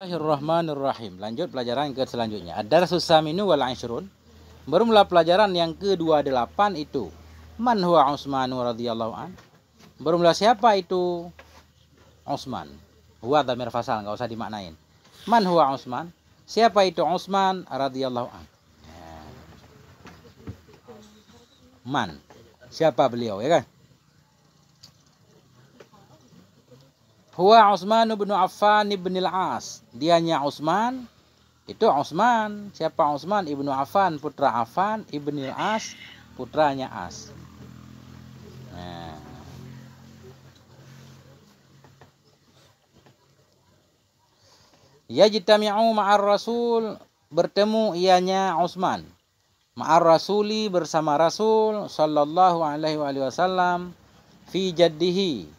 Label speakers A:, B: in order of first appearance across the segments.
A: Bismillahirrahmanirrahim. Lanjut pelajaran ke selanjutnya. Ad-darsus saminu wal 'ashrun. Bermula pelajaran yang ke-28 itu. Man huwa Utsmanu radhiyallahu an? Bermula siapa itu Utsman? Huwa dhamir fasal, enggak usah dimaknain. Man huwa Utsman? Siapa itu Utsman radhiyallahu an? Man. Siapa beliau, ya kan? Huwa Utsman bin Affan bin al-As. Dianya Utsman. Itu Utsman. Siapa Utsman? Ibnu Affan, putra Affan, ibn al-As, putranya As. Nah. Yajtami'u ma'ar Rasul, bertemu ianya Utsman. Ma'ar Rasuli, bersama Rasul sallallahu alaihi wasallam, fi jaddihi,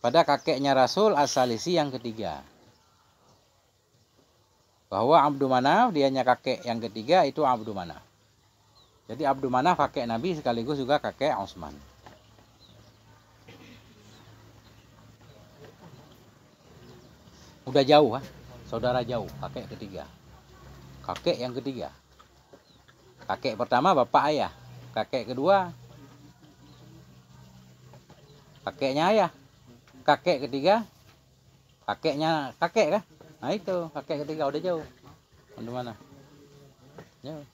A: pada kakeknya Rasul as-salisi yang ketiga. Bahwa Abdu Manaf, dianya kakek yang ketiga itu Abdu Manaf. Jadi Abdu Manaf kakek Nabi sekaligus juga kakek Utsman. Udah jauh, saudara jauh, kakek ketiga. Kakek yang ketiga. Kakek pertama bapak ayah. Kakek kedua kakeknya ayah. Kakek ketiga kakeknya kakek kan? Nah itu kakek ketiga udah jauh. Di mana? Jauh.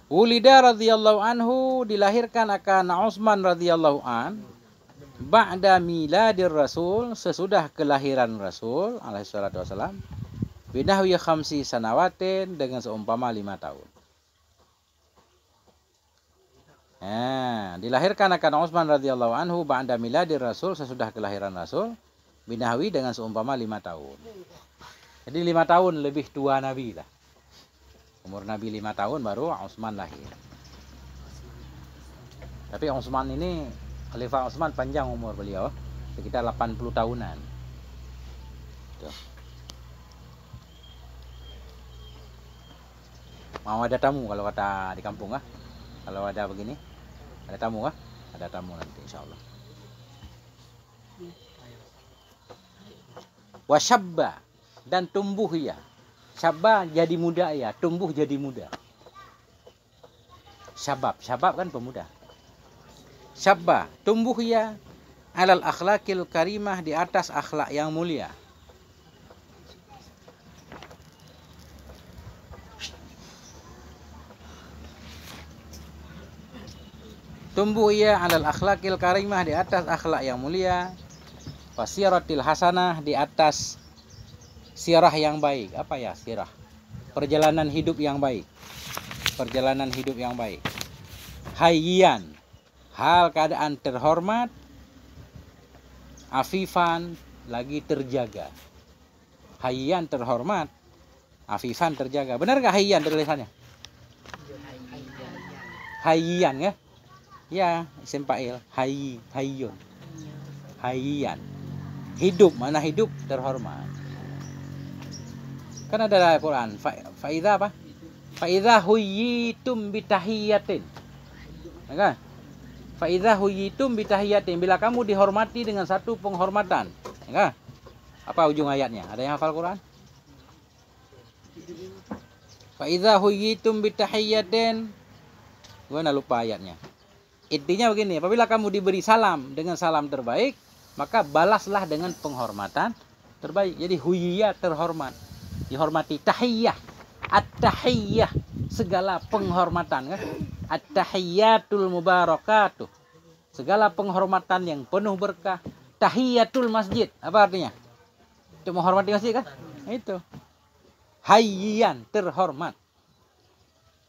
A: Ulida radhiyallahu anhu, dilahirkan akan Utsman radhiyallahu an ba'da miladir Rasul, sesudah kelahiran Rasul alaihi salatu wasalam, binahwi khamsi sanawatin, dengan seumpama 5 tahun. Nah, dilahirkan akan Utsman radhiyallahu anhu ba'da miladir Rasul, sesudah kelahiran Rasul, binahwi, dengan seumpama 5 tahun. Jadi 5 tahun lebih tua Nabi lah. Umur Nabi 5 tahun baru Utsman lahir. Tapi Utsman ini, Khalifah Utsman panjang umur beliau, sekitar 80 tahunan. Tuh. Mau ada tamu kalau kata di kampung ah. Kalau ada begini, ada tamu ah? Ada tamu nanti insyaallah. Wasyabba, dan tumbuh ya. Syabba jadi muda ya, tumbuh jadi muda. Syabab, syabab kan pemuda. Syabba, tumbuh ya, alal akhlakil karimah, di atas akhlak yang mulia. Tumbuh ia alal akhlakil karimah, di atas akhlak yang mulia. Wasiratil hasanah, di atas sirah yang baik. Apa ya sirah? Perjalanan hidup yang baik. Perjalanan hidup yang baik. Hayyan, hal keadaan terhormat. Afifan, lagi terjaga. Hayyan terhormat, afifan terjaga. Benar gak hayyan tulisannya? Hayyan ya? Ya, isim fa'il, hayyun. Hayyan. Hidup, mana hidup terhormat. Kan ada Al-Qur'an, faidza apa? Faidza huyyitum bitahiyatin. Ya kan? Faidza huyyitum bitahiyatin, bila kamu dihormati dengan satu penghormatan. Ya kan? Apa ujung ayatnya? Ada yang hafal Quran? Faidza huyyitum bitahiyatin. Gua lupa ayatnya. Intinya begini, apabila kamu diberi salam dengan salam terbaik, maka balaslah dengan penghormatan terbaik. Jadi huyiyah, terhormat. Dihormati, tahiyyah. At-tahiyyah, segala penghormatan kan? At-tahiyyatul mubarakatuh, segala penghormatan yang penuh berkah. Tahiyyatul masjid, apa artinya? Itu menghormati masjid kan? Itu. Hayyan, terhormat.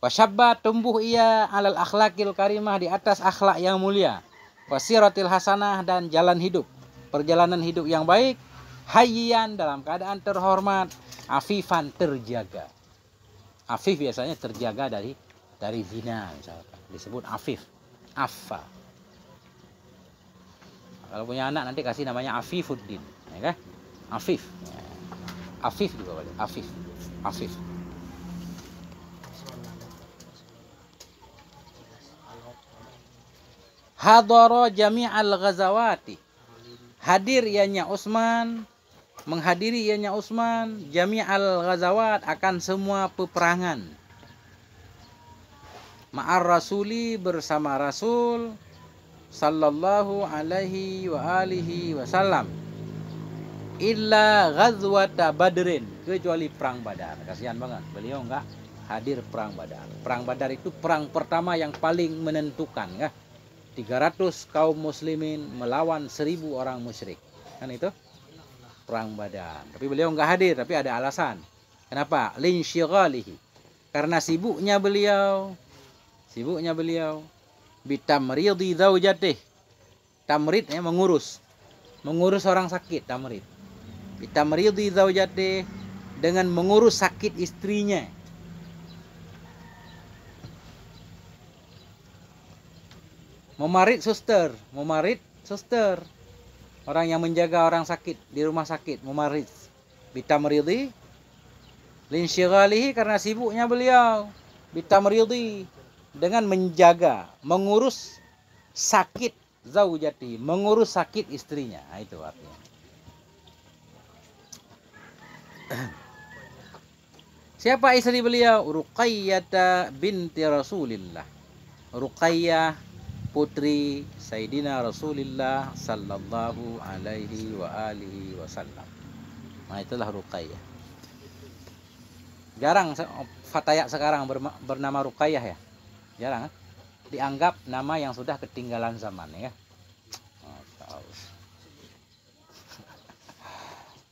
A: Wasyabba, tumbuh ia alal akhlakil karimah, di atas akhlak yang mulia. Wasiratil hasanah, dan jalan hidup, perjalanan hidup yang baik. Hayyan, dalam keadaan terhormat. Afifan, terjaga. Afif biasanya terjaga dari zina misalkan. Disebut afif. Affa. Kalau punya anak nanti kasih namanya Afifuddin, ya kan? Afif. Afif juga boleh. Afif. Afif. Hadara jami'al ghazawati, hadir ianya Utsman, menghadiri ianya Utsman jami'al ghazawat, akan semua peperangan. Ma'ar rasuli, bersama Rasul sallallahu alaihi wa alihi wasallam, illa ghazwata badrin, kecuali perang Badar. Kasihan banget beliau enggak hadir perang Badar. Perang Badar itu perang pertama yang paling menentukan, ya. 300 kaum muslimin melawan 1000 orang musyrik. Kan itu perang Badar. Tapi beliau enggak hadir, tapi ada alasan. Kenapa? Linsyighalihi. Karena sibuknya beliau bitamridi zaujatih. Tamrid ya, mengurus orang sakit, tamrid. Bitamridi zaujatih, dengan mengurus sakit istrinya. Memarit suster, orang yang menjaga orang sakit di rumah sakit, memarit. Bitamridi linsyighalihi, karena sibuknya beliau. Bitamridi, dengan menjaga, mengurus sakit zaujati, mengurus sakit istrinya. Nah, itu artinya. Siapa istri beliau? Ruqayyah binti Rasulillah. Ruqayyah, putri Sayyidina Rasulullah sallallahu alaihi wa alihi wasallam. Nah, itulah Ruqayyah. Jarang fatayat sekarang bernama Ruqayyah, ya. Jarang, kan? Dianggap nama yang sudah ketinggalan zaman, ya.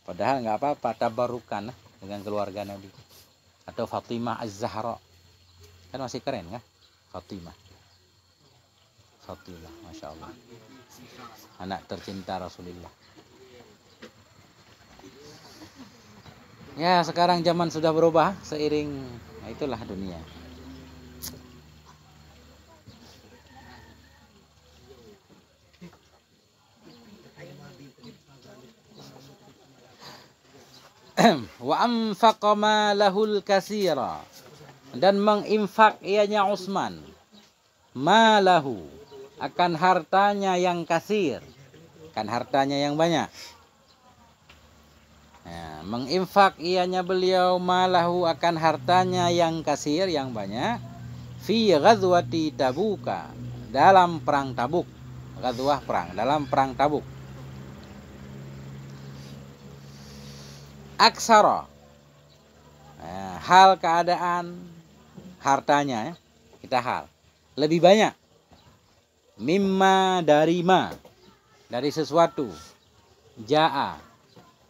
A: Padahal nggak apa-apa, tabarukan dengan keluarga Nabi. Atau Fatimah Az-Zahra, kan masih keren, kan? Fatimah, masya Allah, anak tercinta Rasulullah. Ya, sekarang zaman sudah berubah seiring, nah itulah dunia. Wa anfaqa malahul katsira, dan menginfak ianya Utsman, malahu, akan hartanya yang kasir, kan hartanya yang banyak. Ya, menginfak ianya beliau malahu, akan hartanya yang kasir, yang banyak, fi ghazwati Tabuka, dalam perang Tabuk. Ghazwah, perang, dalam perang Tabuk. Aksara, nah, hal keadaan hartanya, ya. Kita hal lebih banyak, mimma, dari sesuatu, jaa,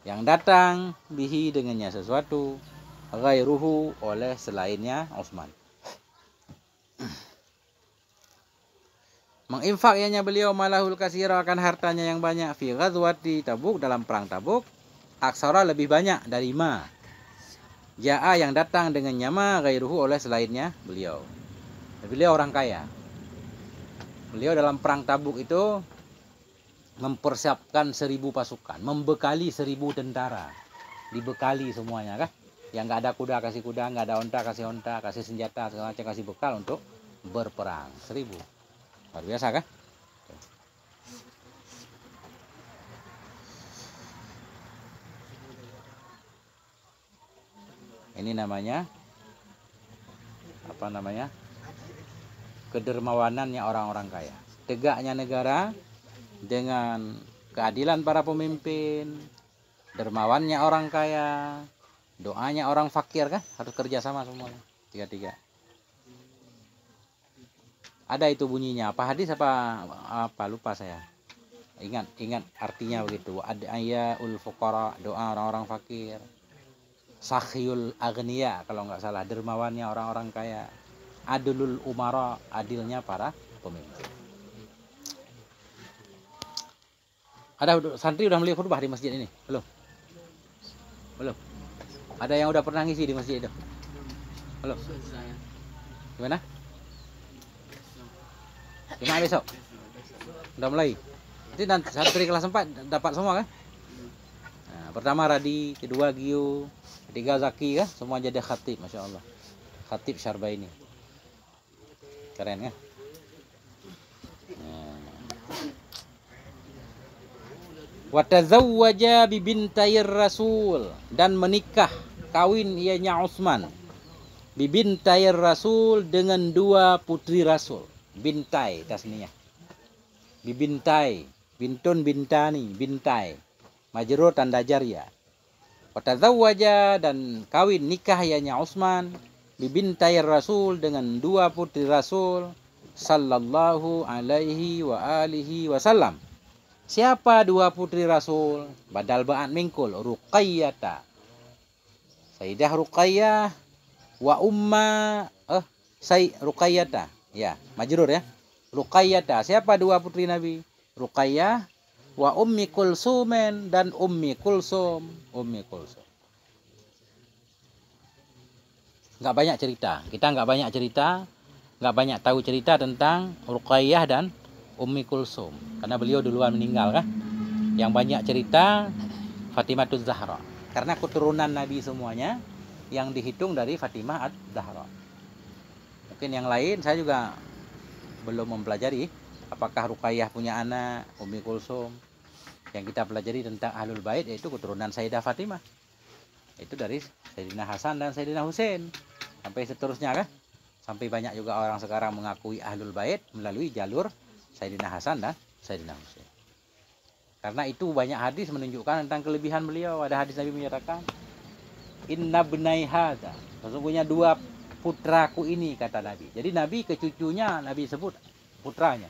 A: yang datang, bihi, dengannya sesuatu, ghairuhu, oleh selainnya Utsman. Menginfak ianya beliau malahul katsira, akan hartanya yang banyak, fi ghazwati Tabuk, dalam perang Tabuk. Aksara, lebih banyak, dari ma, jaa, yang datang dengannya ma, ghairuhu, oleh selainnya beliau. Beliau orang kaya. Beliau dalam perang Tabuk itu mempersiapkan 1000 pasukan, membekali 1000 tentara, dibekali semuanya, kan? Yang nggak ada kuda kasih kuda, nggak ada onta kasih onta, kasih senjata segala macam, kasih bekal untuk berperang. 1000, luar biasa, kan? Ini namanya apa namanya? Kedermawanannya orang-orang kaya. Tegaknya negara dengan keadilan para pemimpin, dermawannya orang kaya, doanya orang fakir, kan? Harus kerjasama semuanya, tiga-tiga. Ada itu bunyinya, apa hadis apa lupa saya. Ingat artinya begitu. Adaya ul fuqara, doa orang-orang fakir. Sakhiyul agniya, kalau nggak salah, dermawannya orang-orang kaya. Adlul umara, adilnya para pemimpin. Ada santri udah melihat khutbah di masjid ini? Belum? Ada yang udah pernah ngisi di masjid itu? Belum? Gimana? Gimana besok? Udah mulai? Nanti santri kelas 4 dapat semua, kan? Nah, pertama Radi, kedua Gio, ketiga Zaki, kan? Semua jadi khatib, masya Allah. Khatib Syarbaini, keren, kan? Wa tazawwaja bi bintayir Rasul, dan menikah kawin ianya Utsman bi bintayir Rasul dengan dua putri Rasul. Bintai tasniyah. Bi bintai, bintun bintani, bintai. Majrur tanda jar ya. Wa tazawwaja, dan kawin nikah ianya Utsman bi bintayir Rasul dengan dua putri Rasul sallallahu alaihi wa alihi wasallam. Siapa dua putri Rasul? Badal ba'an mingkul, Ruqayyata, Sayyidah Ruqayyah, wa umma Ruqayyata, ya, majrur ya. Ruqayyata, siapa dua putri Nabi? Ruqayyah, wa ummi Kulsumen, dan ummi Kulsum. Ummi Kulsum. Nggak banyak cerita, kita nggak banyak cerita, nggak banyak tahu cerita tentang Ruqayyah dan Ummi Kulsum, karena beliau duluan meninggal kan. Yang banyak cerita Fatimah Zahra, karena keturunan Nabi semuanya yang dihitung dari Fatimah Az-Zahra. Mungkin yang lain saya juga belum mempelajari, apakah Ruqayyah punya anak, Ummi Kulsum. Yang kita pelajari tentang Ahlul Bait yaitu keturunan Sayyidah Fatimah. Itu dari Sayyidina Hasan dan Sayyidina Husain sampai seterusnya kan. Sampai banyak juga orang sekarang mengakui Ahlul Bait melalui jalur Sayyidina Hasan dan Sayyidina Husain. Karena itu banyak hadis menunjukkan tentang kelebihan beliau. Ada hadis Nabi menyatakan, inna bnai hadza, sesungguhnya dua putraku ini, kata Nabi. Jadi Nabi ke cucunya Nabi sebut putranya.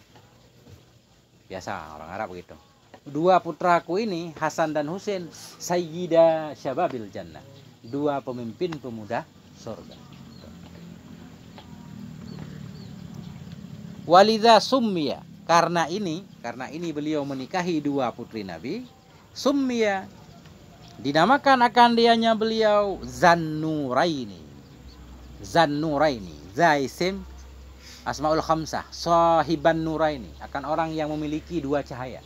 A: Biasa orang Arab begitu. Dua putraku ini, Hasan dan Husain, sayyida syababil jannah, dua pemimpin pemuda surga. Walidha summiya, karena ini beliau menikahi dua putri Nabi, summiya, dinamakan akan dianya beliau Zannuraini. Zannuraini, zaisim asmaul khamsah, sahiban nuraini, akan orang yang memiliki dua cahaya.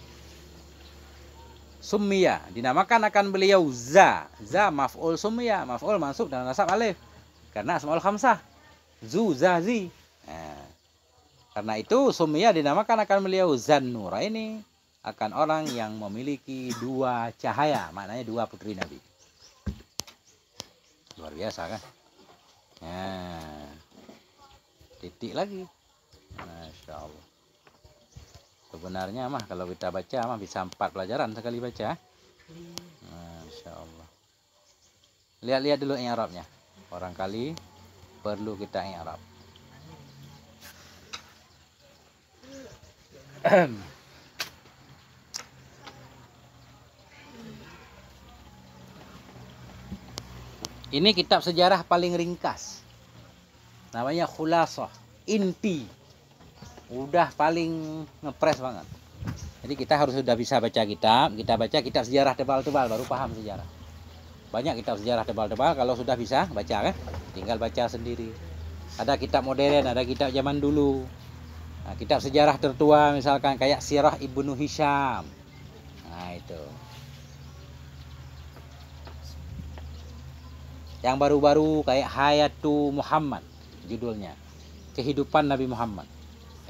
A: Summiya, dinamakan akan beliau za maf'ul summiya, maf'ul mansub dan nasab alif, karena asmaul khamsah, zu, za, zi. Karena itu summiya dinamakan akan beliau Zannuraini, akan orang yang memiliki dua cahaya, maknanya dua putri Nabi. Luar biasa kan? Nah, titik lagi. Masya Allah. Sebenarnya mah kalau kita baca mah bisa 4 pelajaran sekali baca. Masya Allah. Lihat-lihat dulu i'rabnya. Barangkali perlu kita i'rab. Ini kitab sejarah paling ringkas, namanya Khulasah, inti, udah paling ngepres banget. Jadi kita harus sudah bisa baca kitab. Kita baca kitab sejarah tebal-tebal baru paham sejarah. Banyak kitab sejarah tebal-tebal, kalau sudah bisa baca kan, tinggal baca sendiri. Ada kitab modern, ada kitab zaman dulu. Nah, kitab sejarah tertua misalkan kayak Sirah Ibnu Hisham. Nah itu. Yang baru-baru kayak Hayatu Muhammad judulnya. Kehidupan Nabi Muhammad.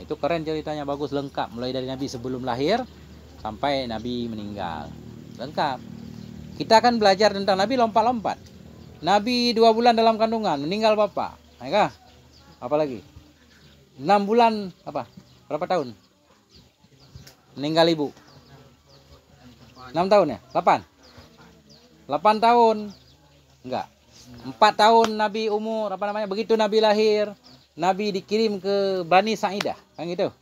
A: Itu keren ceritanya, bagus, lengkap. Mulai dari Nabi sebelum lahir sampai Nabi meninggal. Lengkap. Kita akan belajar tentang Nabi lompat-lompat. Nabi 2 bulan dalam kandungan, meninggal bapak. Nah, apa lagi? 6 bulan apa? Berapa tahun? Meninggal ibu. 6 tahun ya? 8? 8 tahun. Enggak. 4 tahun Nabi umur, apa namanya? Begitu Nabi lahir, Nabi dikirim ke Bani Sa'idah, kan gitu.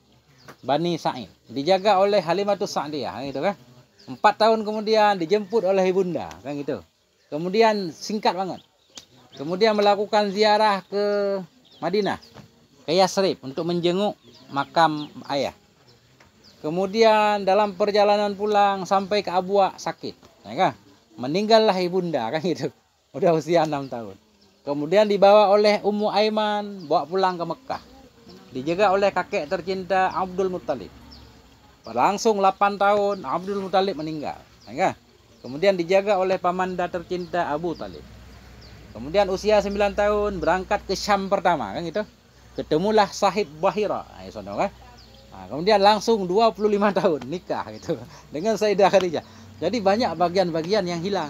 A: Bani Sa'id. Dijaga oleh Halimatus Sa'diyah, kan gitu kan. 4 tahun kemudian dijemput oleh ibunda, kan gitu. Kemudian singkat banget. Kemudian melakukan ziarah ke Madinah, ke Yasrib untuk menjenguk makam ayah. Kemudian dalam perjalanan pulang sampai ke Abwa sakit, ya kan? Meninggallah ibunda, kan gitu. Udah usia 6 tahun. Kemudian dibawa oleh Ummu Aiman, bawa pulang ke Mekah. Dijaga oleh kakek tercinta Abdul Muttalib. Langsung 8 tahun Abdul Muttalib meninggal, ya kan? Kemudian dijaga oleh pamanda tercinta Abu Talib. Kemudian usia 9 tahun berangkat ke Syam pertama, kan gitu. Ketemulah Sahib Bahira, kan? Nah, kemudian langsung 25 tahun nikah gitu dengan Sayyidah Khadijah. Jadi banyak bagian-bagian yang hilang.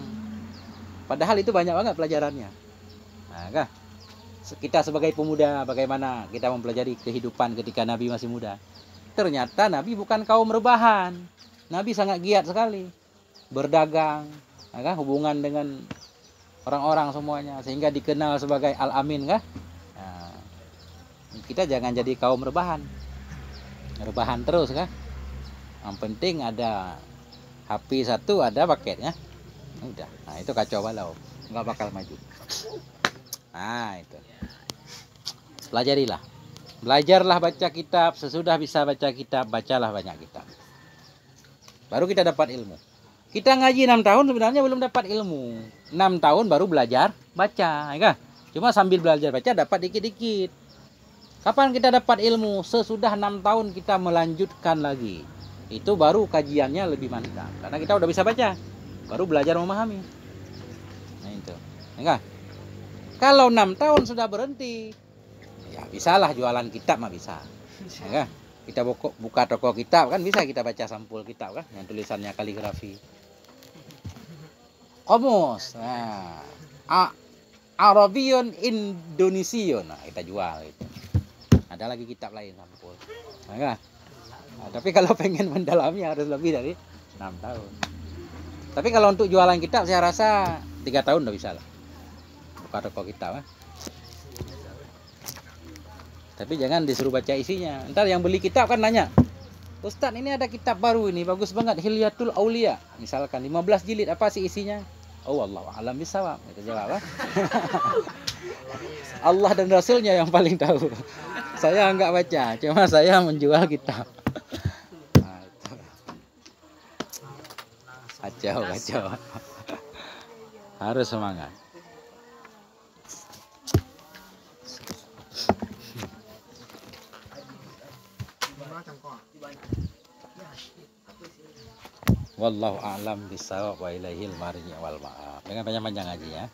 A: Padahal itu banyak banget pelajarannya. Nah, kan? Kita sebagai pemuda, bagaimana kita mempelajari kehidupan ketika Nabi masih muda. Ternyata Nabi bukan kaum rebahan. Nabi sangat giat sekali berdagang, kan? Hubungan dengan orang-orang semuanya, sehingga dikenal sebagai Al-Amin, kan? Nah, kita jangan jadi kaum rebahan terus, kan? Yang penting ada HP satu, ada paketnya, udah. Nah itu kacau balau, nggak bakal maju. Nah itu, belajarlah baca kitab. Sesudah bisa baca kitab, bacalah banyak kitab, baru kita dapat ilmu. Kita ngaji 6 tahun sebenarnya belum dapat ilmu. 6 tahun baru belajar baca, ya kan? Cuma sambil belajar baca dapat dikit-dikit. Kapan kita dapat ilmu? Sesudah 6 tahun kita melanjutkan lagi. Itu baru kajiannya lebih mantap. Karena kita udah bisa baca, baru belajar memahami. Nah itu, ya kan? Kalau 6 tahun sudah berhenti, ya bisalah jualan kitab mah bisa, ya kan? Kita buka toko kitab kan bisa kita baca sampul kitab, kan, yang tulisannya kaligrafi. Komus, nah, Arabion Indonesian, nah kita jual itu. Ada lagi kitab lain sampul, ya kan? Nah, tapi kalau pengen mendalami harus lebih dari 6 tahun. Tapi kalau untuk jualan kitab saya rasa 3 tahun udah bisa lah buka toko kitab, kan? Tapi jangan disuruh baca isinya. Ntar yang beli kitab kan nanya, Ustadz ini ada kitab baru ini, bagus banget, Hilyatul Aulia. Misalkan 15 jilid, apa sih isinya? Oh Allah alam bisawab. Itu jawab, kan? Allah dan Rasulnya yang paling tahu. Saya enggak baca, cuma saya menjual kitab. Nah, kacau. Harus semangat. Wallahu a'lam bishawab wa ilaihil marji wal ma'ab. Dengan panjang-panjang ngaji, ya.